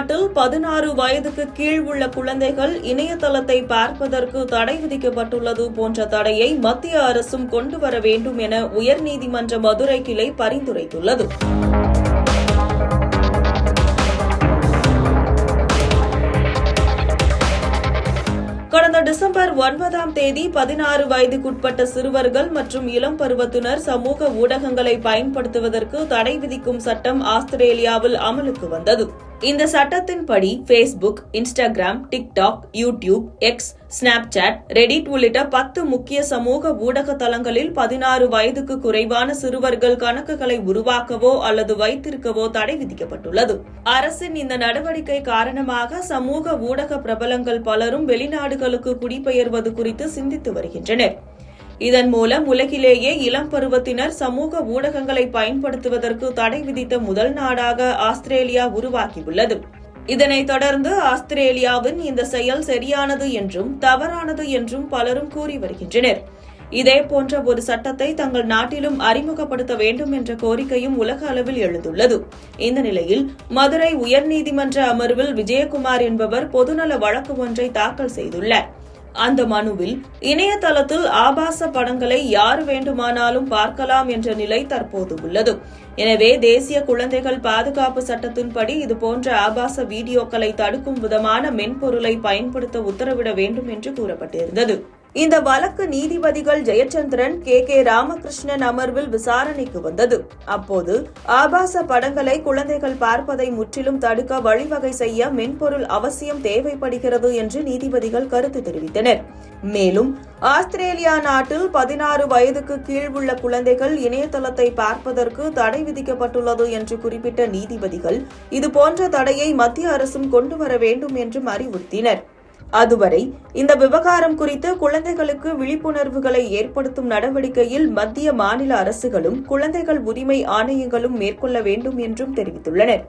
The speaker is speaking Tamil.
நாட்டில் 16 வயதுக்கு கீழ் உள்ள குழந்தைகள் இணையதளத்தை பார்ப்பதற்கு தடை விதிக்கப்பட்டுள்ளது போன்ற தடையை மத்திய அரசும் கொண்டுவர வேண்டும் என உயர்நீதிமன்ற மதுரை கிளை பரிந்துரைத்துள்ளது. கடந்த டிசம்பர் 9ஆம் தேதி 16 வயதுக்குட்பட்ட சிறுவர்கள் மற்றும் இளம் பருவத்தினர் சமூக ஊடகங்களை பயன்படுத்துவதற்கு தடை விதிக்கும் சட்டம் ஆஸ்திரேலியாவில் அமலுக்கு வந்தது. இந்த சட்டத்தின்படி Facebook, Instagram, TikTok, YouTube, X, Snapchat, Reddit உள்ளிட்ட 10 முக்கிய சமூக ஊடக தளங்களில் 16 வயதுக்கு குறைவான சிறுவர்கள் கணக்குகளை உருவாக்கவோ அல்லது வைத்திருக்கவோ தடை விதிக்கப்பட்டுள்ளது. அரசின் இந்த நடவடிக்கை காரணமாக சமூக ஊடக பிரபலங்கள் பலரும் வெளிநாடுகளுக்கு குடிபெயர்வது குறித்து சிந்தித்து வருகின்றனர். இதன் மூலம் உலகிலேயே இளம் பருவத்தினர் சமூக ஊடகங்களை பயன்படுத்துவதற்கு தடை விதித்த முதல் நாடாக ஆஸ்திரேலியா உருவாகியுள்ளது. இதனைத் தொடர்ந்து ஆஸ்திரேலியாவின் இந்த செயல் சரியானது என்றும் தவறானது என்றும் பலரும் கூறி வருகின்றனர். இதேபோன்ற ஒரு சட்டத்தை தங்கள் நாட்டிலும் அறிமுகப்படுத்த வேண்டும் என்ற கோரிக்கையும் உலக அளவில் எழுந்துள்ளது. இந்த நிலையில் மதுரை உயர்நீதிமன்ற அமர்வில் விஜயகுமார் என்பவர் பொதுநல வழக்கு ஒன்றை தாக்கல் செய்துள்ளார். அந்த மனுவில் இணையதளத்தில் ஆபாச படங்களை யார் வேண்டுமானாலும் பார்க்கலாம் என்ற நிலை தற்போது உள்ளது. எனவே தேசிய குழந்தைகள் பாதுகாப்பு சட்டத்தின்படி இதுபோன்ற ஆபாச வீடியோக்களை தடுக்கும் விதமான மென்பொருளை பயன்படுத்த உத்தரவிட வேண்டும் என்று கூறப்பட்டிருந்தது. இந்த வழக்கு நீதிபதிகள் ஜெயச்சந்திரன், கே ராமகிருஷ்ணன் அமர்வில் விசாரணைக்கு வந்தது. அப்போது ஆபாச படங்களை குழந்தைகள் பார்ப்பதை முற்றிலும் தடுக்க வழிவகை செய்ய மென்பொருள் அவசியம் தேவைப்படுகிறது என்று நீதிபதிகள் கருத்து தெரிவித்தனர். மேலும் ஆஸ்திரேலியா நாட்டில் 16 வயதுக்கு கீழ் உள்ள குழந்தைகள் இணையதளத்தை பார்ப்பதற்கு தடை விதிக்கப்பட்டுள்ளது என்று குறிப்பிட்ட நீதிபதிகள் இதுபோன்ற தடையை மத்திய அரசும் கொண்டுவர வேண்டும் என்றும் அறிவுறுத்தினர். அதுவரை இந்த விவகாரம் குறித்து குழந்தைகளுக்கு விழிப்புணர்வுகளை ஏற்படுத்தும் நடவடிக்கையில் மத்திய மாநில அரசுகளும் குழந்தைகள் உரிமை ஆணையங்களும் மேற்கொள்ள வேண்டும் என்றும் தெரிவித்துள்ளனர்.